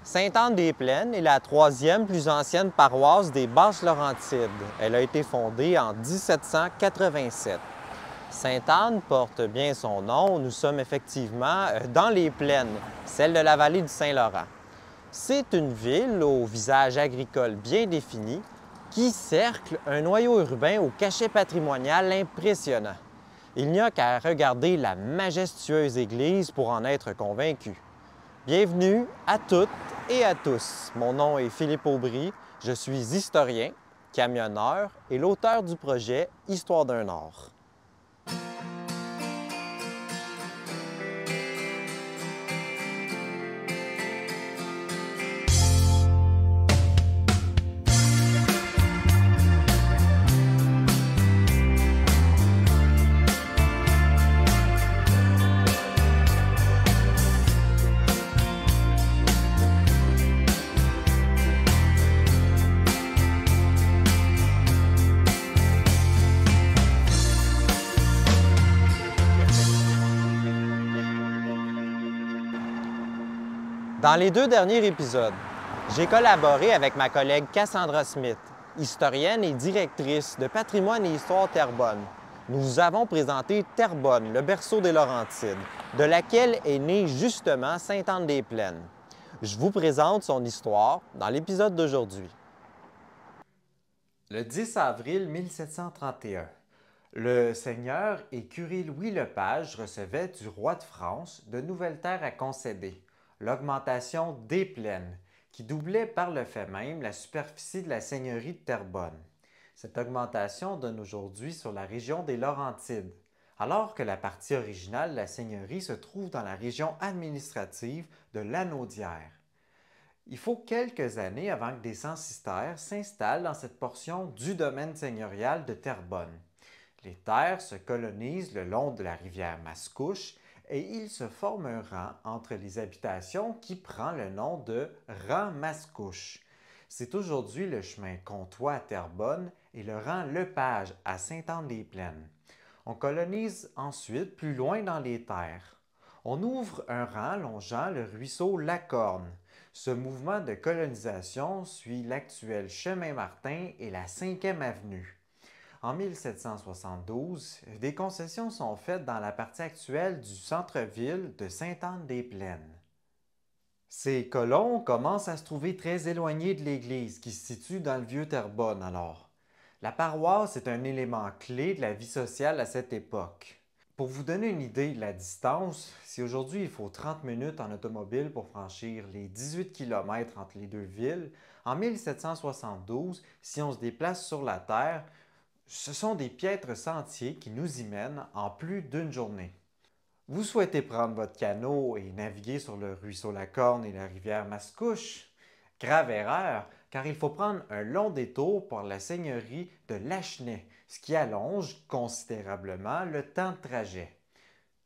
Sainte-Anne-des-Plaines est la troisième plus ancienne paroisse des Basses-Laurentides. Elle a été fondée en 1787. Sainte-Anne porte bien son nom. Nous sommes effectivement dans les plaines, celle de la vallée du Saint-Laurent. C'est une ville au visage agricole bien défini qui cercle un noyau urbain au cachet patrimonial impressionnant. Il n'y a qu'à regarder la majestueuse église pour en être convaincu. Bienvenue à toutes et à tous. Mon nom est Philippe Aubry, je suis historien, camionneur et l'auteur du projet Histoire d'un Nord. Dans les deux derniers épisodes, j'ai collaboré avec ma collègue Cassandra Smith, historienne et directrice de Patrimoine et Histoire Terrebonne. Nous vous avons présenté Terrebonne, le berceau des Laurentides, de laquelle est née justement Sainte-Anne-des-Plaines. Je vous présente son histoire dans l'épisode d'aujourd'hui. Le 10 avril 1731, le seigneur et curé Louis Lepage recevait du roi de France de nouvelles terres à concéder. L'augmentation des plaines, qui doublait par le fait même la superficie de la seigneurie de Terrebonne. Cette augmentation donne aujourd'hui sur la région des Laurentides, alors que la partie originale de la seigneurie se trouve dans la région administrative de Lanaudière. Il faut quelques années avant que des censitaires s'installent dans cette portion du domaine seigneurial de Terrebonne. Les terres se colonisent le long de la rivière Mascouche et il se forme un rang entre les habitations qui prend le nom de rang Mascouche. C'est aujourd'hui le chemin Comtois à Terrebonne et le rang Lepage à Sainte-Anne-des-Plaines. On colonise ensuite plus loin dans les terres. On ouvre un rang longeant le ruisseau Lacorne. Ce mouvement de colonisation suit l'actuel chemin Martin et la 5e avenue. En 1772, des concessions sont faites dans la partie actuelle du centre-ville de Sainte-Anne-des-Plaines. Ces colons commencent à se trouver très éloignés de l'église qui se situe dans le vieux Terrebonne alors. La paroisse est un élément clé de la vie sociale à cette époque. Pour vous donner une idée de la distance, si aujourd'hui il faut 30 minutes en automobile pour franchir les 18 km entre les deux villes, en 1772, si on se déplace sur la terre, ce sont des piètres sentiers qui nous y mènent en plus d'une journée. Vous souhaitez prendre votre canot et naviguer sur le ruisseau Lacorne et la rivière Mascouche? Grave erreur, car il faut prendre un long détour par la seigneurie de Lachenay, ce qui allonge considérablement le temps de trajet.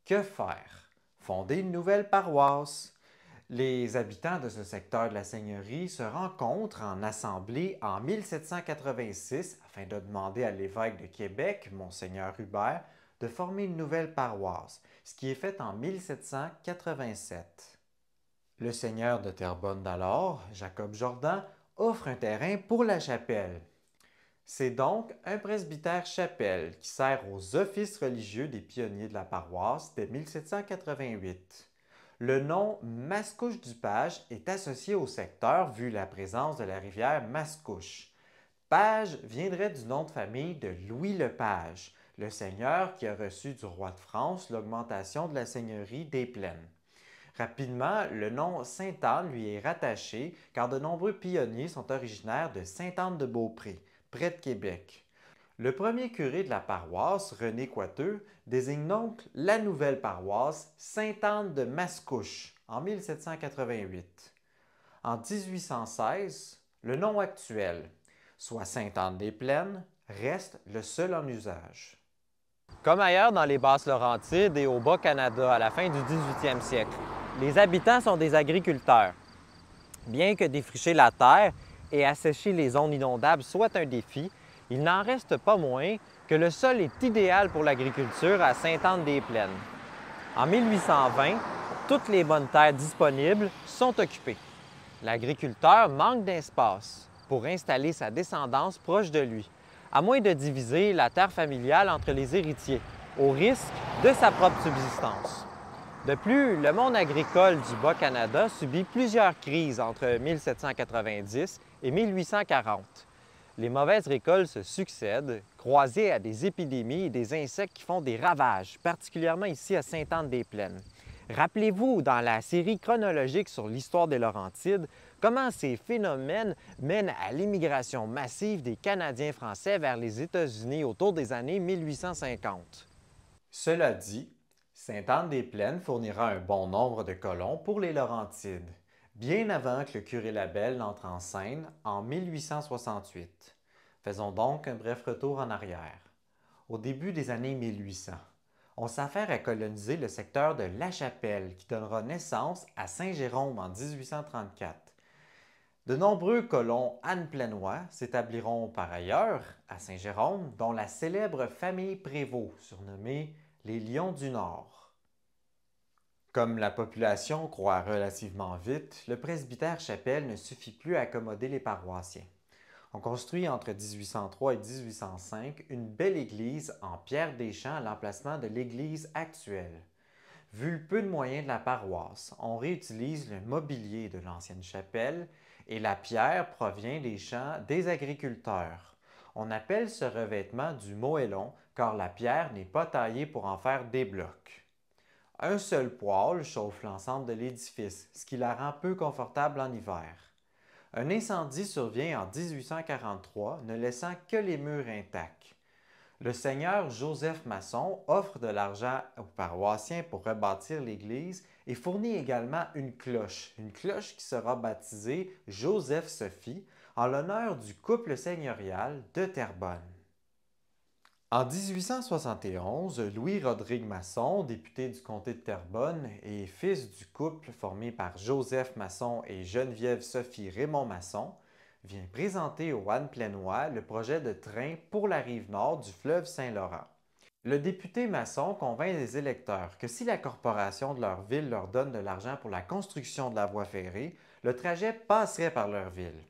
Que faire? Fonder une nouvelle paroisse. Les habitants de ce secteur de la seigneurie se rencontrent en assemblée en 1786 afin de demander à l'évêque de Québec, Monseigneur Hubert, de former une nouvelle paroisse, ce qui est fait en 1787. Le seigneur de Terrebonne d'alors, Jacob Jordan, offre un terrain pour la chapelle. C'est donc un presbytère-chapelle qui sert aux offices religieux des pionniers de la paroisse dès 1788. Le nom Mascouche-du-Page est associé au secteur vu la présence de la rivière Mascouche. Page viendrait du nom de famille de Louis Lepage, le seigneur qui a reçu du roi de France l'augmentation de la seigneurie des Plaines. Rapidement, le nom Sainte-Anne lui est rattaché car de nombreux pionniers sont originaires de Sainte-Anne-de-Beaupré, près de Québec. Le premier curé de la paroisse, René Coiteux, désigne donc la nouvelle paroisse Sainte-Anne de Mascouche en 1788. En 1816, le nom actuel, soit Sainte-Anne-des-Plaines, reste le seul en usage. Comme ailleurs dans les Basses-Laurentides et au Bas-Canada à la fin du 18e siècle, les habitants sont des agriculteurs. Bien que défricher la terre et assécher les zones inondables soit un défi, il n'en reste pas moins que le sol est idéal pour l'agriculture à Sainte-Anne-des-Plaines. En 1820, toutes les bonnes terres disponibles sont occupées. L'agriculteur manque d'espace pour installer sa descendance proche de lui, à moins de diviser la terre familiale entre les héritiers, au risque de sa propre subsistance. De plus, le monde agricole du Bas-Canada subit plusieurs crises entre 1790 et 1840. Les mauvaises récoltes se succèdent, croisées à des épidémies et des insectes qui font des ravages, particulièrement ici à Sainte-Anne-des-Plaines. Rappelez-vous, dans la série chronologique sur l'histoire des Laurentides, comment ces phénomènes mènent à l'immigration massive des Canadiens français vers les États-Unis autour des années 1850. Cela dit, Sainte-Anne-des-Plaines fournira un bon nombre de colons pour les Laurentides, bien avant que le curé Labelle n'entre en scène en 1868. Faisons donc un bref retour en arrière. Au début des années 1800, on s'affaire à coloniser le secteur de La Chapelle qui donnera naissance à Saint-Jérôme en 1834. De nombreux colons anne-plainois s'établiront par ailleurs à Saint-Jérôme, dont la célèbre famille Prévost, surnommée les Lions du Nord. Comme la population croît relativement vite, le presbytère Chapelle ne suffit plus à accommoder les paroissiens. On construit entre 1803 et 1805 une belle église en pierre des champs à l'emplacement de l'église actuelle. Vu le peu de moyens de la paroisse, on réutilise le mobilier de l'ancienne chapelle et la pierre provient des champs des agriculteurs. On appelle ce revêtement du moellon car la pierre n'est pas taillée pour en faire des blocs. Un seul poêle chauffe l'ensemble de l'édifice, ce qui la rend peu confortable en hiver. Un incendie survient en 1843, ne laissant que les murs intacts. Le seigneur Joseph Masson offre de l'argent aux paroissiens pour rebâtir l'église et fournit également une cloche qui sera baptisée Joseph-Sophie en l'honneur du couple seigneurial de Terrebonne. En 1871, Louis-Rodrigue Masson, député du comté de Terrebonne et fils du couple formé par Joseph Masson et Geneviève-Sophie Raymond Masson, vient présenter aux Anne-Plainois le projet de train pour la rive nord du fleuve Saint-Laurent. Le député Masson convainc les électeurs que si la corporation de leur ville leur donne de l'argent pour la construction de la voie ferrée, le trajet passerait par leur ville.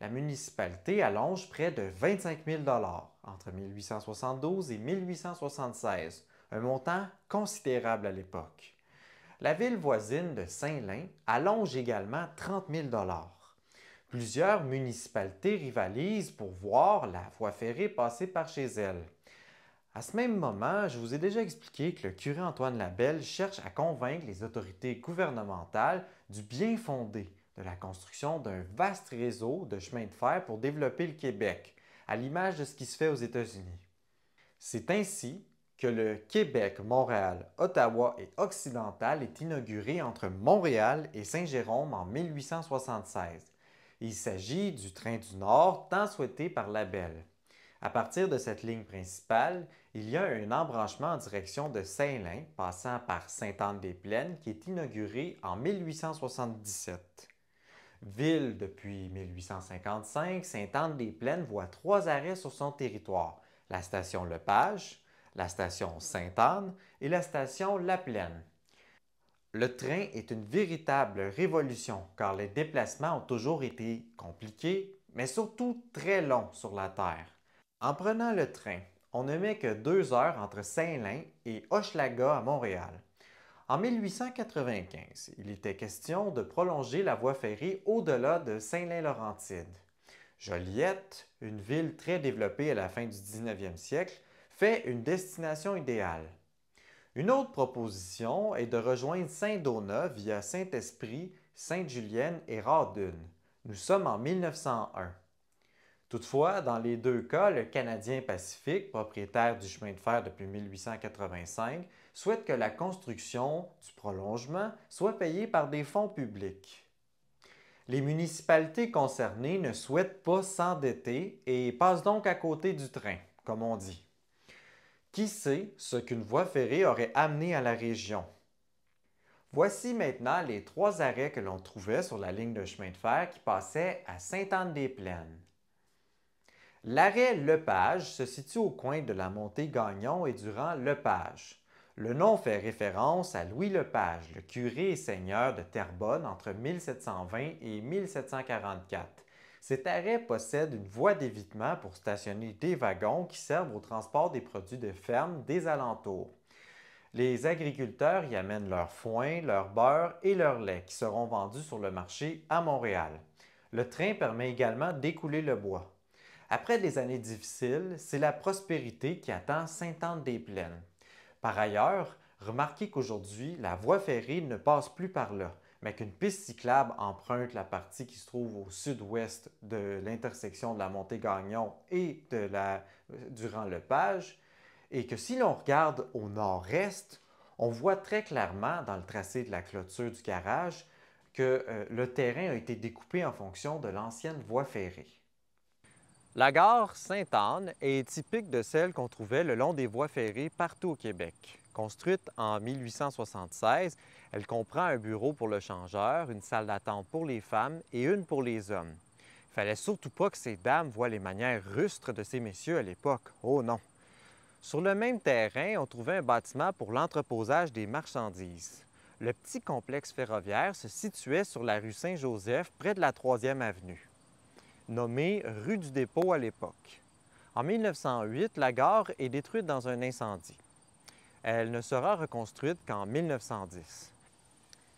La municipalité allonge près de 25 000 entre 1872 et 1876, un montant considérable à l'époque. La ville voisine de Saint-Lin allonge également 30 000 Plusieurs municipalités rivalisent pour voir la voie ferrée passer par chez elles. À ce même moment, je vous ai déjà expliqué que le curé Antoine Labelle cherche à convaincre les autorités gouvernementales du bien fondé de la construction d'un vaste réseau de chemins de fer pour développer le Québec, à l'image de ce qui se fait aux États-Unis. C'est ainsi que le Québec, Montréal, Ottawa et Occidental est inauguré entre Montréal et Saint-Jérôme en 1876. Il s'agit du train du Nord tant souhaité par Labelle. À partir de cette ligne principale, il y a un embranchement en direction de Saint-Lin, passant par Sainte-Anne-des-Plaines, qui est inauguré en 1877. Ville depuis 1855, Sainte-Anne-des-Plaines voit 3 arrêts sur son territoire, la station Lepage, la station Sainte-Anne et la station La Plaine. Le train est une véritable révolution car les déplacements ont toujours été compliqués, mais surtout très longs sur la Terre. En prenant le train, on ne met que 2 heures entre Saint-Lin et Hochelaga à Montréal. En 1895, il était question de prolonger la voie ferrée au-delà de Saint-Lin-Laurentide. Joliette, une ville très développée à la fin du 19e siècle, fait une destination idéale. Une autre proposition est de rejoindre Saint-Donat via Saint-Esprit, Sainte-Julienne et Radune. Nous sommes en 1901. Toutefois, dans les deux cas, le Canadien Pacifique, propriétaire du chemin de fer depuis 1885, souhaite que la construction du prolongement soit payée par des fonds publics. Les municipalités concernées ne souhaitent pas s'endetter et passent donc à côté du train, comme on dit. Qui sait ce qu'une voie ferrée aurait amené à la région? Voici maintenant les 3 arrêts que l'on trouvait sur la ligne de chemin de fer qui passait à Sainte-Anne-des-Plaines. L'arrêt Lepage se situe au coin de la montée Gagnon et du rang Lepage. Le nom fait référence à Louis Lepage, le curé et seigneur de Terrebonne entre 1720 et 1744. Cet arrêt possède une voie d'évitement pour stationner des wagons qui servent au transport des produits de ferme des alentours. Les agriculteurs y amènent leur foin, leur beurre et leur lait qui seront vendus sur le marché à Montréal. Le train permet également d'écouler le bois. Après des années difficiles, c'est la prospérité qui attend Sainte-Anne-des-Plaines. Par ailleurs, remarquez qu'aujourd'hui, la voie ferrée ne passe plus par là, mais qu'une piste cyclable emprunte la partie qui se trouve au sud-ouest de l'intersection de la Montée-Gagnon et Durand-Lepage, et que si l'on regarde au nord-est, on voit très clairement dans le tracé de la clôture du garage que le terrain a été découpé en fonction de l'ancienne voie ferrée. La gare Sainte-Anne est typique de celle qu'on trouvait le long des voies ferrées partout au Québec. Construite en 1876, elle comprend un bureau pour le changeur, une salle d'attente pour les femmes et une pour les hommes. Il ne fallait surtout pas que ces dames voient les manières rustres de ces messieurs à l'époque. Oh non! Sur le même terrain, on trouvait un bâtiment pour l'entreposage des marchandises. Le petit complexe ferroviaire se situait sur la rue Saint-Joseph, près de la 3e avenue, nommée rue du Dépôt à l'époque. En 1908, la gare est détruite dans un incendie. Elle ne sera reconstruite qu'en 1910.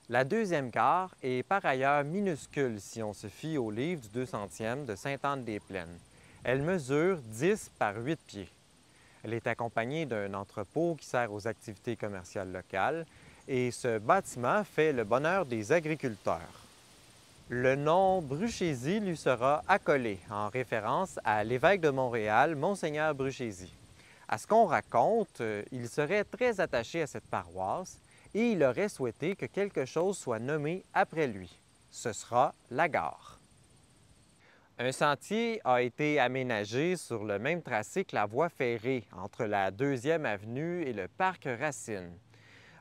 La deuxième gare est par ailleurs minuscule si on se fie au livre du 200e de Sainte-Anne-des-Plaines. Elle mesure 10 par 8 pieds. Elle est accompagnée d'un entrepôt qui sert aux activités commerciales locales et ce bâtiment fait le bonheur des agriculteurs. Le nom Bruchésie lui sera accolé en référence à l'évêque de Montréal, Monseigneur Bruchésie. À ce qu'on raconte, il serait très attaché à cette paroisse et il aurait souhaité que quelque chose soit nommé après lui. Ce sera la gare. Un sentier a été aménagé sur le même tracé que la voie ferrée entre la 2e avenue et le parc Racine.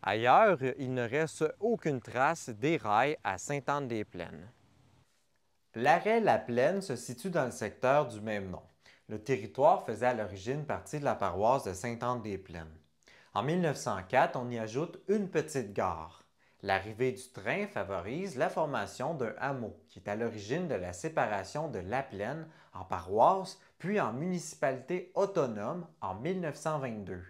Ailleurs, il ne reste aucune trace des rails à Sainte-Anne-des-Plaines. L'arrêt La Plaine se situe dans le secteur du même nom. Le territoire faisait à l'origine partie de la paroisse de Sainte-Anne-des-Plaines. En 1904, on y ajoute une petite gare. L'arrivée du train favorise la formation d'un hameau qui est à l'origine de la séparation de La Plaine en paroisse puis en municipalité autonome en 1922.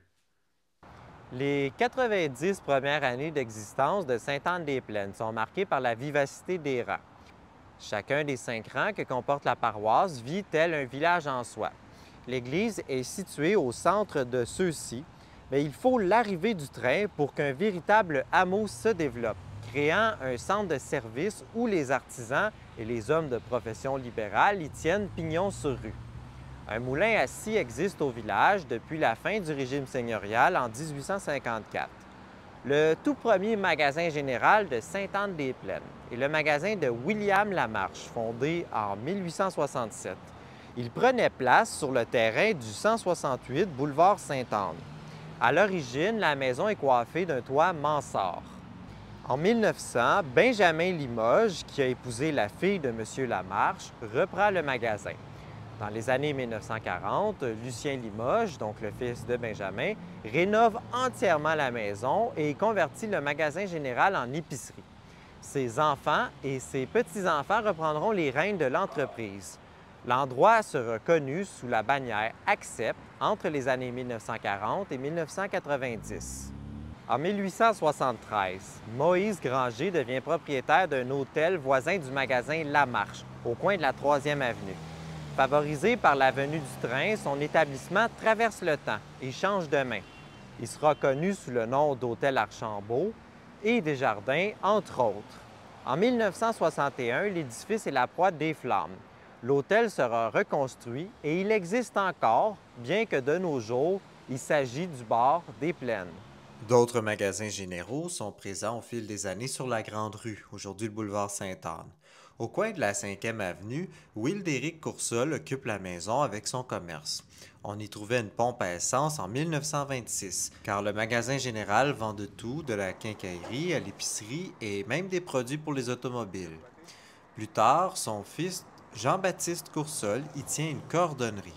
Les 90 premières années d'existence de Sainte-Anne-des-Plaines sont marquées par la vivacité des rangs. Chacun des 5 rangs que comporte la paroisse vit tel un village en soi. L'église est située au centre de ceux-ci, mais il faut l'arrivée du train pour qu'un véritable hameau se développe, créant un centre de service où les artisans et les hommes de profession libérale y tiennent pignon sur rue. Un moulin à scie existe au village depuis la fin du régime seigneurial en 1854. Le tout premier magasin général de Sainte-Anne-des-Plaines est le magasin de William Lamarche, fondé en 1867. Il prenait place sur le terrain du 168 boulevard Sainte-Anne. À l'origine, la maison est coiffée d'un toit mansard. En 1900, Benjamin Limoges, qui a épousé la fille de M. Lamarche, reprend le magasin. Dans les années 1940, Lucien Limoges, donc le fils de Benjamin, rénove entièrement la maison et convertit le magasin général en épicerie. Ses enfants et ses petits-enfants reprendront les rênes de l'entreprise. L'endroit sera connu sous la bannière Accept entre les années 1940 et 1990. En 1873, Moïse Granger devient propriétaire d'un hôtel voisin du magasin Lamarche, au coin de la 3e avenue. Favorisé par la venue du train, son établissement traverse le temps et change de main. Il sera connu sous le nom d'Hôtel Archambault et Desjardins, entre autres. En 1961, l'édifice est la proie des flammes. L'hôtel sera reconstruit et il existe encore, bien que de nos jours, il s'agit du bar des Plaines. D'autres magasins généraux sont présents au fil des années sur la Grande Rue, aujourd'hui le boulevard Sainte-Anne. Au coin de la 5e avenue, Wildéric Coursol occupe la maison avec son commerce. On y trouvait une pompe à essence en 1926, car le magasin général vend de tout, de la quincaillerie à l'épicerie et même des produits pour les automobiles. Plus tard, son fils, Jean-Baptiste Coursol, y tient une cordonnerie.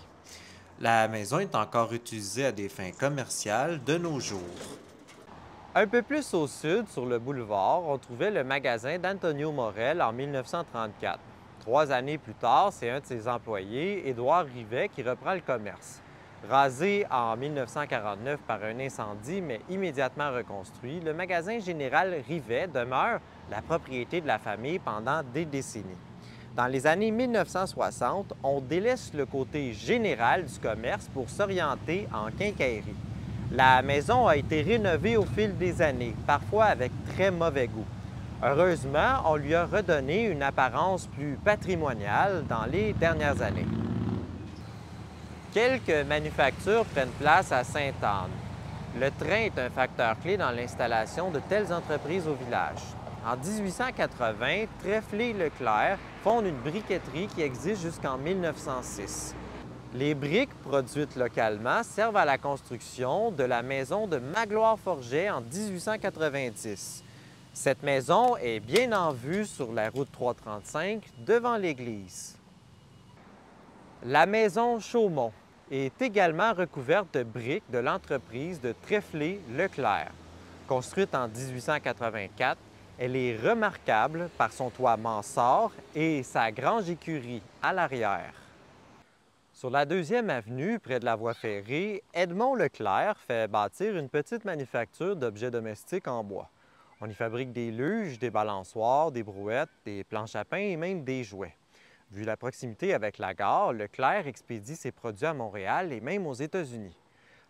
La maison est encore utilisée à des fins commerciales de nos jours. Un peu plus au sud, sur le boulevard, on trouvait le magasin d'Antonio Morel en 1934. 3 années plus tard, c'est un de ses employés, Édouard Rivet, qui reprend le commerce. Rasé en 1949 par un incendie, mais immédiatement reconstruit, le magasin général Rivet demeure la propriété de la famille pendant des décennies. Dans les années 1960, on délaisse le côté général du commerce pour s'orienter en quincaillerie. La maison a été rénovée au fil des années, parfois avec très mauvais goût. Heureusement, on lui a redonné une apparence plus patrimoniale dans les dernières années. Quelques manufactures prennent place à Sainte-Anne. Le train est un facteur clé dans l'installation de telles entreprises au village. En 1880, Trefflé Leclerc fonde une briqueterie qui existe jusqu'en 1906. Les briques produites localement servent à la construction de la maison de Magloire-Forget en 1890. Cette maison est bien en vue sur la route 335 devant l'église. La maison Chaumont est également recouverte de briques de l'entreprise de Trefflé Leclerc. Construite en 1884, elle est remarquable par son toit mansard et sa grange-écurie à l'arrière. Sur la 2e avenue, près de la voie ferrée, Edmond Leclerc fait bâtir une petite manufacture d'objets domestiques en bois. On y fabrique des luges, des balançoires, des brouettes, des planches à pain et même des jouets. Vu la proximité avec la gare, Leclerc expédie ses produits à Montréal et même aux États-Unis.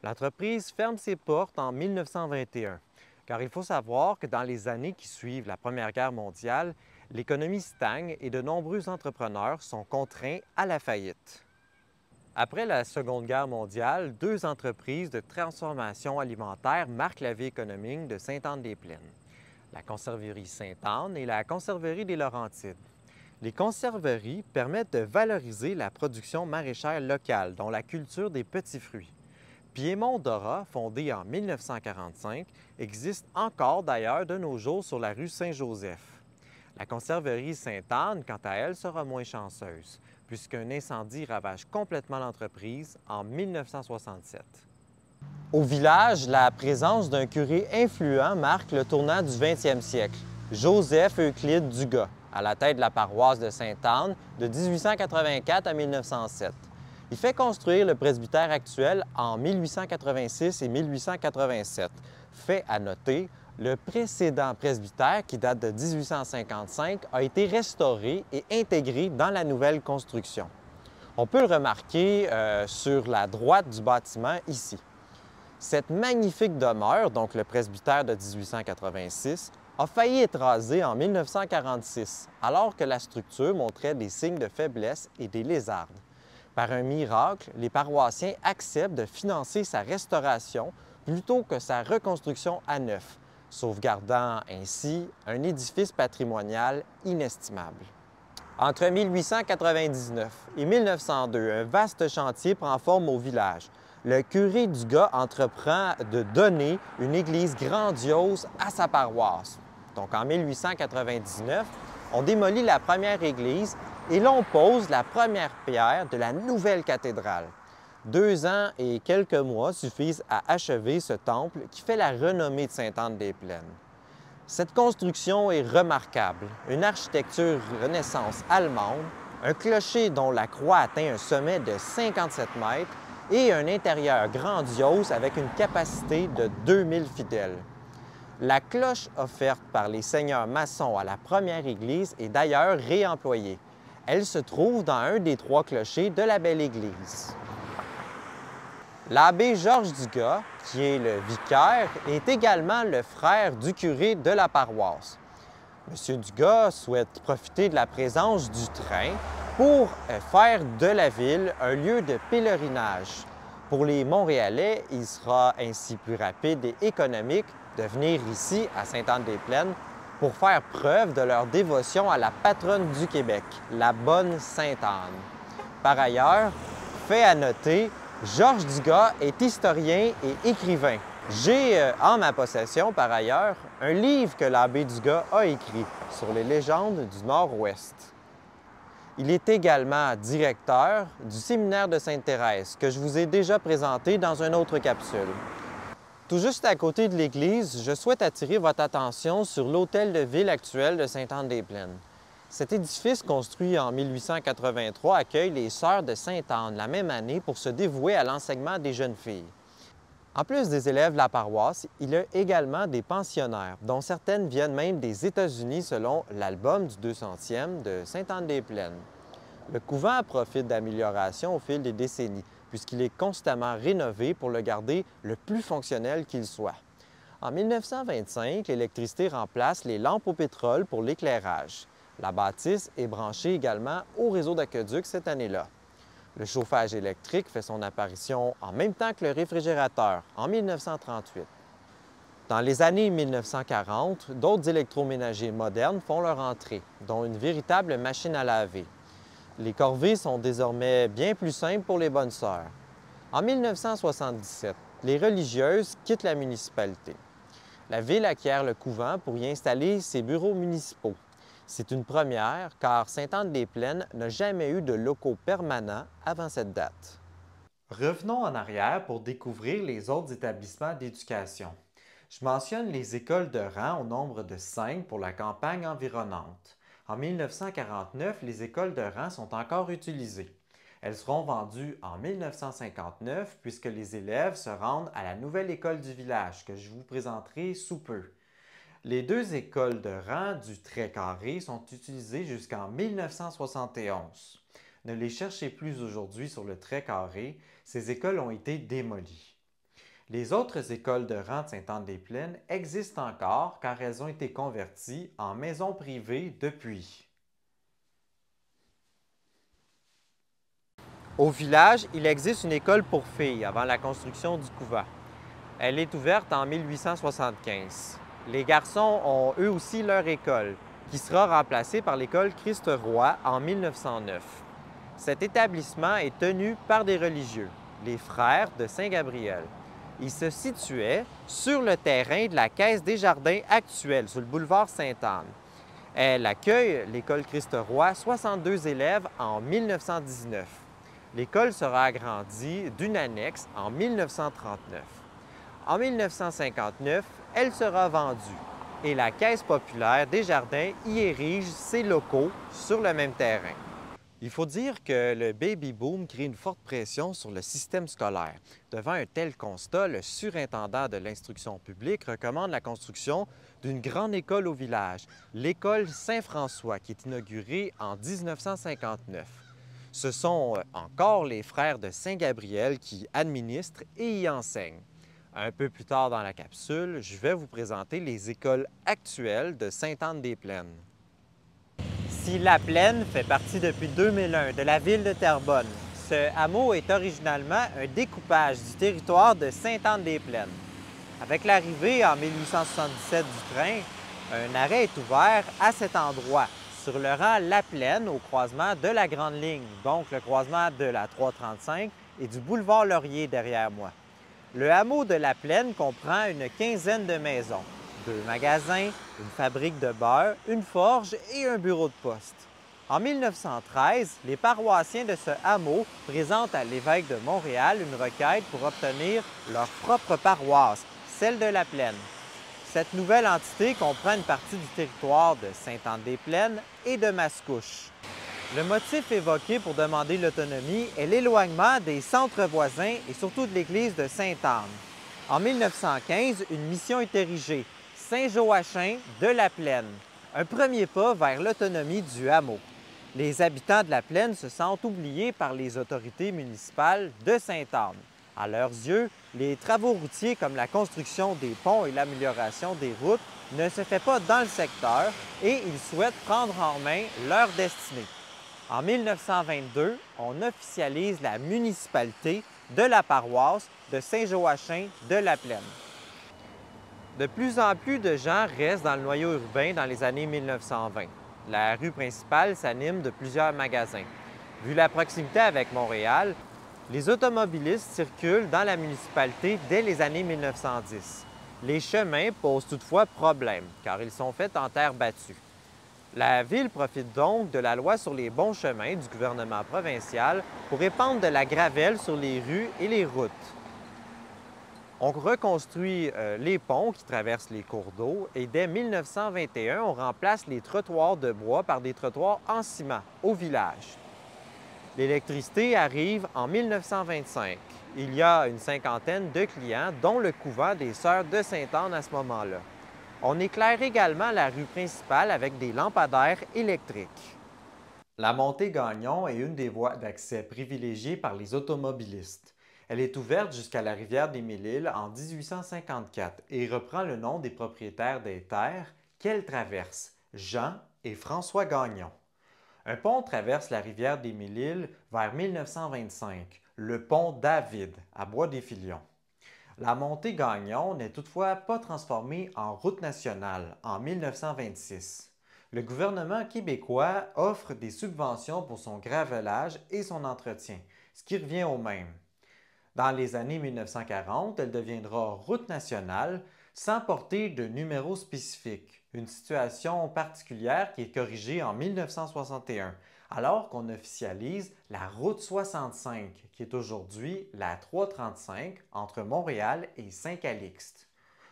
L'entreprise ferme ses portes en 1921, car il faut savoir que dans les années qui suivent la Première Guerre mondiale, l'économie stagne et de nombreux entrepreneurs sont contraints à la faillite. Après la Seconde Guerre mondiale, 2 entreprises de transformation alimentaire marquent la vie économique de Sainte-Anne-des-Plaines. La conserverie Sainte-Anne et la conserverie des Laurentides. Les conserveries permettent de valoriser la production maraîchère locale, dont la culture des petits fruits. Piémont Dora, fondé en 1945, existe encore d'ailleurs de nos jours sur la rue Saint-Joseph. La conserverie Sainte-Anne, quant à elle, sera moins chanceuse, puisqu'un incendie ravage complètement l'entreprise en 1967. Au village, la présence d'un curé influent marque le tournant du 20e siècle, Joseph Euclide Dugas, à la tête de la paroisse de Sainte-Anne de 1884 à 1907. Il fait construire le presbytère actuel en 1886 et 1887. Fait à noter, le précédent presbytère, qui date de 1855, a été restauré et intégré dans la nouvelle construction. On peut le remarquer sur la droite du bâtiment ici. Cette magnifique demeure, donc le presbytère de 1886, a failli être rasée en 1946, alors que la structure montrait des signes de faiblesse et des lézardes. Par un miracle, les paroissiens acceptent de financer sa restauration plutôt que sa reconstruction à neuf, sauvegardant ainsi un édifice patrimonial inestimable. Entre 1899 et 1902, un vaste chantier prend forme au village. Le curé Dugas entreprend de donner une église grandiose à sa paroisse. Donc en 1899, on démolit la première église et l'on pose la première pierre de la nouvelle cathédrale. 2 ans et quelques mois suffisent à achever ce temple qui fait la renommée de Sainte-Anne-des-Plaines. Cette construction est remarquable. Une architecture Renaissance allemande, un clocher dont la croix atteint un sommet de 57 mètres et un intérieur grandiose avec une capacité de 2000 fidèles. La cloche offerte par les seigneurs maçons à la première église est d'ailleurs réemployée. Elle se trouve dans un des 3 clochers de la belle église. L'abbé Georges Dugas, qui est le vicaire, est également le frère du curé de la paroisse. M. Dugas souhaite profiter de la présence du train pour faire de la ville un lieu de pèlerinage. Pour les Montréalais, il sera ainsi plus rapide et économique de venir ici, à Sainte-Anne-des-Plaines, pour faire preuve de leur dévotion à la patronne du Québec, la bonne Sainte-Anne. Par ailleurs, fait à noter, Georges Dugas est historien et écrivain. J'ai en ma possession, par ailleurs, un livre que l'abbé Dugas a écrit sur les légendes du Nord-Ouest. Il est également directeur du séminaire de Sainte-Thérèse, que je vous ai déjà présenté dans une autre capsule. Tout juste à côté de l'église, je souhaite attirer votre attention sur l'hôtel de ville actuel de Sainte-Anne-des-Plaines. Cet édifice, construit en 1883, accueille les Sœurs de Sainte-Anne la même année pour se dévouer à l'enseignement des jeunes filles. En plus des élèves de la paroisse, il y a également des pensionnaires, dont certaines viennent même des États-Unis selon l'album du 200e de Sainte-Anne-des-Plaines. Le couvent profite d'améliorations au fil des décennies, puisqu'il est constamment rénové pour le garder le plus fonctionnel qu'il soit. En 1925, l'électricité remplace les lampes au pétrole pour l'éclairage. La bâtisse est branchée également au réseau d'aqueduc cette année-là. Le chauffage électrique fait son apparition en même temps que le réfrigérateur, en 1938. Dans les années 1940, d'autres électroménagers modernes font leur entrée, dont une véritable machine à laver. Les corvées sont désormais bien plus simples pour les bonnes sœurs. En 1977, les religieuses quittent la municipalité. La ville acquiert le couvent pour y installer ses bureaux municipaux. C'est une première car Sainte-Anne-des-Plaines n'a jamais eu de locaux permanents avant cette date. Revenons en arrière pour découvrir les autres établissements d'éducation. Je mentionne les écoles de rang au nombre de 5 pour la campagne environnante. En 1949, les écoles de rang sont encore utilisées. Elles seront vendues en 1959 puisque les élèves se rendent à la nouvelle école du village que je vous présenterai sous peu. Les deux écoles de rang du trait carré sont utilisées jusqu'en 1971. Ne les cherchez plus aujourd'hui sur le trait carré, ces écoles ont été démolies. Les autres écoles de rang de Sainte-Anne-des-Plaines existent encore car elles ont été converties en maisons privées depuis. Au village, il existe une école pour filles avant la construction du couvent. Elle est ouverte en 1875. Les garçons ont eux aussi leur école, qui sera remplacée par l'école Christ-Roi en 1909. Cet établissement est tenu par des religieux, les frères de Saint-Gabriel. Il se situait sur le terrain de la Caisse des Jardins actuelle, sur le boulevard Sainte-Anne. Elle accueille l'école Christ-Roi, 62 élèves en 1919. L'école sera agrandie d'une annexe en 1939. En 1959, elle sera vendue et la Caisse populaire des Jardins y érige ses locaux sur le même terrain. Il faut dire que le baby-boom crée une forte pression sur le système scolaire. Devant un tel constat, le surintendant de l'instruction publique recommande la construction d'une grande école au village, l'école Saint-François, qui est inaugurée en 1959. Ce sont encore les frères de Saint-Gabriel qui administrent et y enseignent. Un peu plus tard dans la capsule, je vais vous présenter les écoles actuelles de Sainte-Anne-des-Plaines. Si La Plaine fait partie depuis 2001 de la ville de Terrebonne, ce hameau est originalement un découpage du territoire de Sainte-Anne-des-Plaines. Avec l'arrivée en 1877 du train, un arrêt est ouvert à cet endroit, sur le rang La Plaine au croisement de la Grande Ligne, donc le croisement de la 335 et du boulevard Laurier derrière moi. Le hameau de La Plaine comprend une quinzaine de maisons, 2 magasins, une fabrique de beurre, une forge et un bureau de poste. En 1913, les paroissiens de ce hameau présentent à l'évêque de Montréal une requête pour obtenir leur propre paroisse, celle de La Plaine. Cette nouvelle entité comprend une partie du territoire de Sainte-Anne-des-Plaines et de Mascouche. Le motif évoqué pour demander l'autonomie est l'éloignement des centres voisins et surtout de l'église de Sainte-Anne. En 1915, une mission est érigée, Saint-Joachim de La Plaine, un premier pas vers l'autonomie du hameau. Les habitants de La Plaine se sentent oubliés par les autorités municipales de Sainte-Anne. À leurs yeux, les travaux routiers comme la construction des ponts et l'amélioration des routes ne se fait pas dans le secteur et ils souhaitent prendre en main leur destinée. En 1922, on officialise la municipalité de la paroisse de Saint-Joachim de La Plaine. De plus en plus de gens restent dans le noyau urbain dans les années 1920. La rue principale s'anime de plusieurs magasins. Vu la proximité avec Montréal, les automobilistes circulent dans la municipalité dès les années 1910. Les chemins posent toutefois problème, car ils sont faits en terre battue. La ville profite donc de la loi sur les bons chemins du gouvernement provincial pour répandre de la gravelle sur les rues et les routes. On reconstruit les ponts qui traversent les cours d'eau et dès 1921, on remplace les trottoirs de bois par des trottoirs en ciment au village. L'électricité arrive en 1925. Il y a une cinquantaine de clients, dont le couvent des Sœurs de Sainte-Anne à ce moment-là. On éclaire également la rue principale avec des lampadaires électriques. La montée Gagnon est une des voies d'accès privilégiées par les automobilistes. Elle est ouverte jusqu'à la rivière des Mille-Îles en 1854 et reprend le nom des propriétaires des terres qu'elle traverse, Jean et François Gagnon. Un pont traverse la rivière des Mille-Îles vers 1925, le pont David à Bois-des-Filions. La montée Gagnon n'est toutefois pas transformée en route nationale en 1926. Le gouvernement québécois offre des subventions pour son gravelage et son entretien, ce qui revient au même. Dans les années 1940, elle deviendra route nationale sans porter de numéro spécifique, une situation particulière qui est corrigée en 1961, alors qu'on officialise la route 65, qui est aujourd'hui la 335 entre Montréal et Saint-Calixte.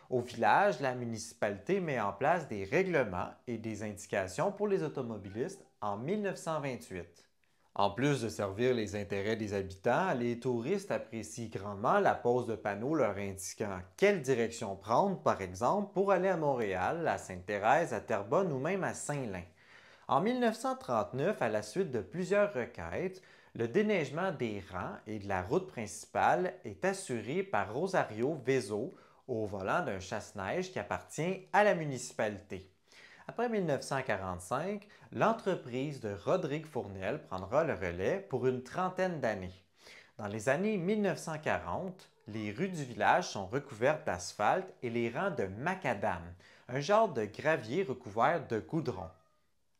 Au village, la municipalité met en place des règlements et des indications pour les automobilistes en 1928. En plus de servir les intérêts des habitants, les touristes apprécient grandement la pose de panneaux leur indiquant quelle direction prendre, par exemple, pour aller à Montréal, à Sainte-Thérèse, à Terrebonne ou même à Saint-Lin. En 1939, à la suite de plusieurs requêtes, le déneigement des rangs et de la route principale est assuré par Rosario Vezo au volant d'un chasse-neige qui appartient à la municipalité. Après 1945, l'entreprise de Rodrigue Fournel prendra le relais pour une trentaine d'années. Dans les années 1940, les rues du village sont recouvertes d'asphalte et les rangs de macadam, un genre de gravier recouvert de goudron.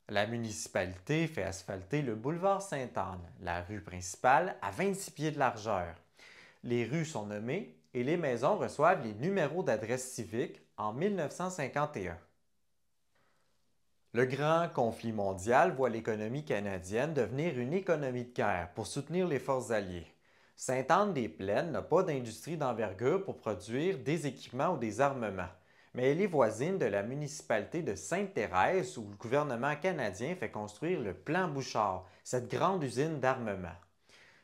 La municipalité fait asphalter le boulevard Sainte-Anne, la rue principale, à 26 pieds de largeur. Les rues sont nommées et les maisons reçoivent les numéros d'adresse civique en 1951. Le grand conflit mondial voit l'économie canadienne devenir une économie de guerre pour soutenir les forces alliées. Sainte-Anne-des-Plaines n'a pas d'industrie d'envergure pour produire des équipements ou des armements, mais elle est voisine de la municipalité de Sainte-Thérèse où le gouvernement canadien fait construire le Plan Bouchard, cette grande usine d'armement.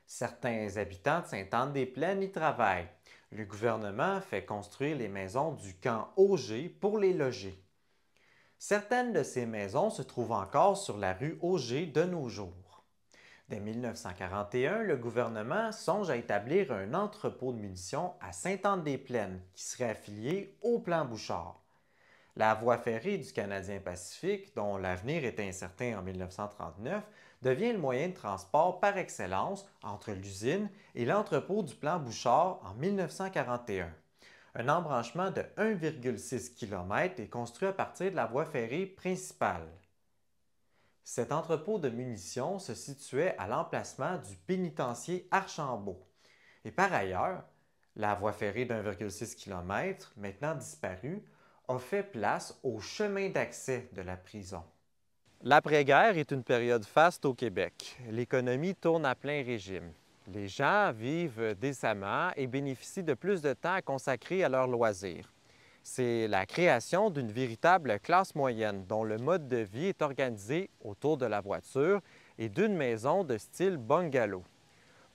Certains habitants de Sainte-Anne-des-Plaines y travaillent. Le gouvernement fait construire les maisons du camp Auger pour les loger. Certaines de ces maisons se trouvent encore sur la rue Auger de nos jours. Dès 1941, le gouvernement songe à établir un entrepôt de munitions à Sainte-Anne-des-Plaines qui serait affilié au Plan Bouchard. La voie ferrée du Canadien Pacifique, dont l'avenir était incertain en 1939, devient le moyen de transport par excellence entre l'usine et l'entrepôt du Plan Bouchard en 1941. Un embranchement de 1,6 km est construit à partir de la voie ferrée principale. Cet entrepôt de munitions se situait à l'emplacement du pénitencier Archambault. Et par ailleurs, la voie ferrée d'1,6 km, maintenant disparue, a fait place au chemin d'accès de la prison. L'après-guerre est une période faste au Québec. L'économie tourne à plein régime. Les gens vivent décemment et bénéficient de plus de temps à consacrer à leurs loisirs. C'est la création d'une véritable classe moyenne dont le mode de vie est organisé autour de la voiture et d'une maison de style bungalow.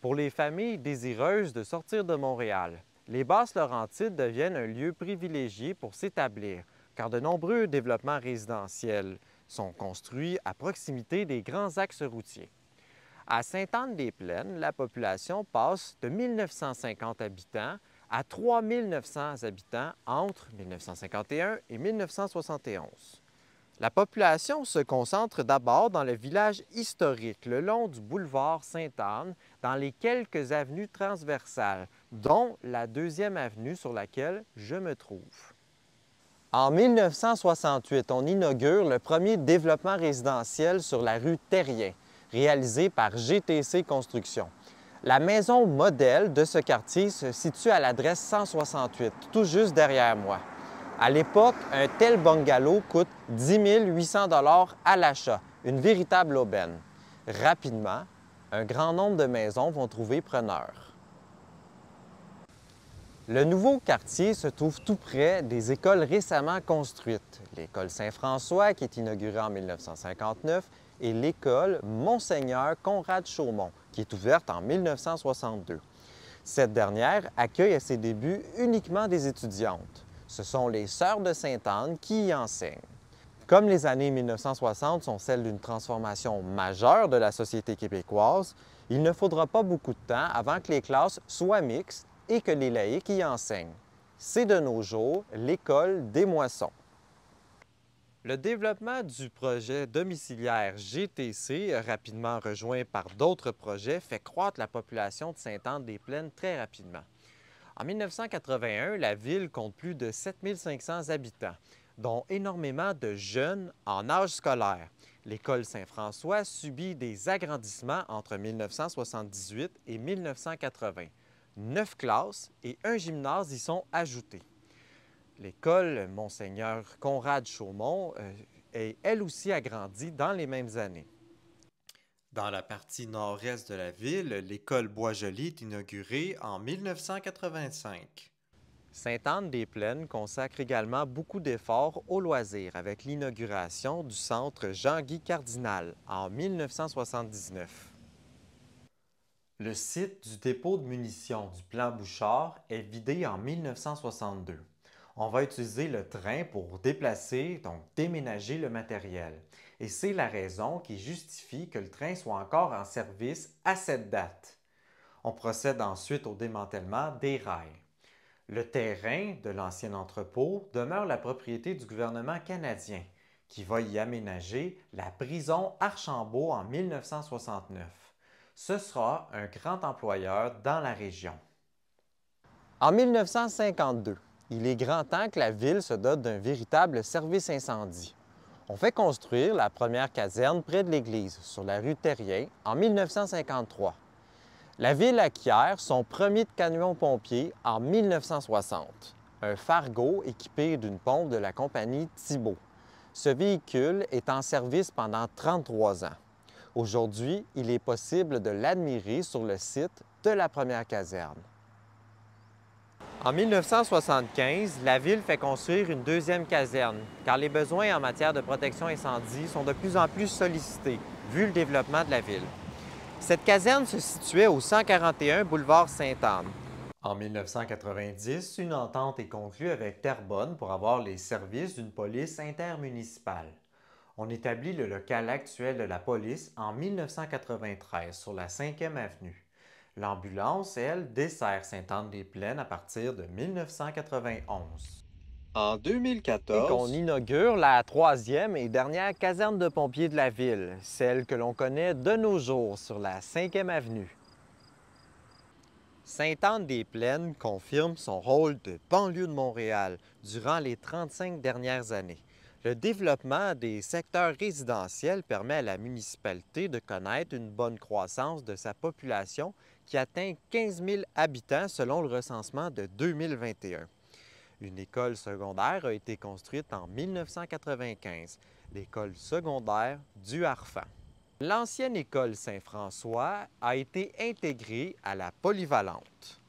Pour les familles désireuses de sortir de Montréal, les Basses-Laurentides deviennent un lieu privilégié pour s'établir, car de nombreux développements résidentiels sont construits à proximité des grands axes routiers. À Sainte-Anne-des-Plaines, la population passe de 1950 habitants à 3 900 habitants entre 1951 et 1971. La population se concentre d'abord dans le village historique, le long du boulevard Sainte-Anne, dans les quelques avenues transversales, dont la deuxième avenue sur laquelle je me trouve. En 1968, on inaugure le premier développement résidentiel sur la rue Terrien, réalisé par GTC Construction. La maison modèle de ce quartier se situe à l'adresse 168, tout juste derrière moi. À l'époque, un tel bungalow coûte 10 800 $ à l'achat, une véritable aubaine. Rapidement, un grand nombre de maisons vont trouver preneur. Le nouveau quartier se trouve tout près des écoles récemment construites. L'école Saint-François, qui est inaugurée en 1959, et l'école Monseigneur Conrad Chaumont, qui est ouverte en 1962. Cette dernière accueille à ses débuts uniquement des étudiantes. Ce sont les Sœurs de Sainte-Anne qui y enseignent. Comme les années 1960 sont celles d'une transformation majeure de la société québécoise, il ne faudra pas beaucoup de temps avant que les classes soient mixtes et que les laïcs y enseignent. C'est de nos jours l'école des Moissons. Le développement du projet domiciliaire GTC, rapidement rejoint par d'autres projets, fait croître la population de Sainte-Anne-des-Plaines très rapidement. En 1981, la ville compte plus de 7500 habitants, dont énormément de jeunes en âge scolaire. L'école Saint-François subit des agrandissements entre 1978 et 1980. 9 classes et un gymnase y sont ajoutés. L'école Monseigneur Conrad Chaumont est elle aussi agrandie dans les mêmes années. Dans la partie nord-est de la ville, l'école Boisjoli est inaugurée en 1985. Sainte-Anne-des-Plaines consacre également beaucoup d'efforts aux loisirs avec l'inauguration du centre Jean-Guy Cardinal en 1979. Le site du dépôt de munitions du plan Bouchard est vidé en 1962. On va utiliser le train pour déplacer, donc déménager le matériel. Et c'est la raison qui justifie que le train soit encore en service à cette date. On procède ensuite au démantèlement des rails. Le terrain de l'ancien entrepôt demeure la propriété du gouvernement canadien, qui va y aménager la prison Archambault en 1969. Ce sera un grand employeur dans la région. En 1952, il est grand temps que la ville se dote d'un véritable service incendie. On fait construire la première caserne près de l'église, sur la rue Terrien, en 1953. La ville acquiert son premier camion-pompier en 1960, un Fargo équipé d'une pompe de la compagnie Thibault. Ce véhicule est en service pendant 33 ans. Aujourd'hui, il est possible de l'admirer sur le site de la première caserne. En 1975, la ville fait construire une deuxième caserne, car les besoins en matière de protection incendie sont de plus en plus sollicités, vu le développement de la ville. Cette caserne se situait au 141 boulevard Sainte-Anne. En 1990, une entente est conclue avec Terrebonne pour avoir les services d'une police intermunicipale. On établit le local actuel de la police en 1993 sur la 5e avenue. L'ambulance, elle, dessert Sainte-Anne-des-Plaines à partir de 1991. En 2014, on inaugure la troisième et dernière caserne de pompiers de la ville, celle que l'on connaît de nos jours sur la 5e avenue. Sainte-Anne-des-Plaines confirme son rôle de banlieue de Montréal durant les 35 dernières années. Le développement des secteurs résidentiels permet à la municipalité de connaître une bonne croissance de sa population qui atteint 15 000 habitants selon le recensement de 2021. Une école secondaire a été construite en 1995, l'école secondaire du Harfang. L'ancienne école Saint-François a été intégrée à la polyvalente.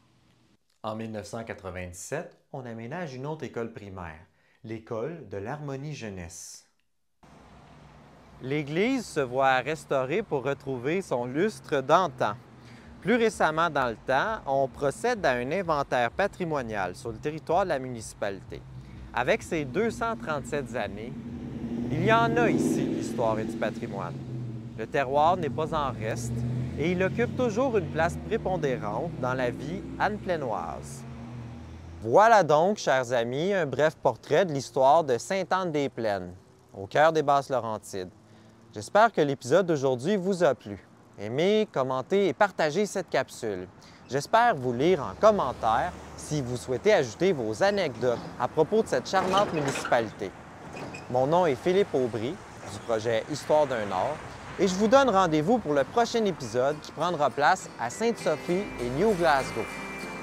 En 1997, on aménage une autre école primaire, l'école de l'Harmonie Jeunesse. L'église se voit restaurée pour retrouver son lustre d'antan. Plus récemment dans le temps, on procède à un inventaire patrimonial sur le territoire de la municipalité. Avec ses 237 années, il y en a ici l'histoire et du patrimoine. Le terroir n'est pas en reste et il occupe toujours une place prépondérante dans la vie anne-plainoise. Voilà donc, chers amis, un bref portrait de l'histoire de Sainte-Anne-des-Plaines, au cœur des Basses-Laurentides. J'espère que l'épisode d'aujourd'hui vous a plu. Aimez, commentez et partagez cette capsule. J'espère vous lire en commentaire si vous souhaitez ajouter vos anecdotes à propos de cette charmante municipalité. Mon nom est Philippe Aubry du projet Histoire d'un Nord et je vous donne rendez-vous pour le prochain épisode qui prendra place à Sainte-Sophie et New Glasgow.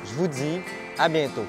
Je vous dis à bientôt.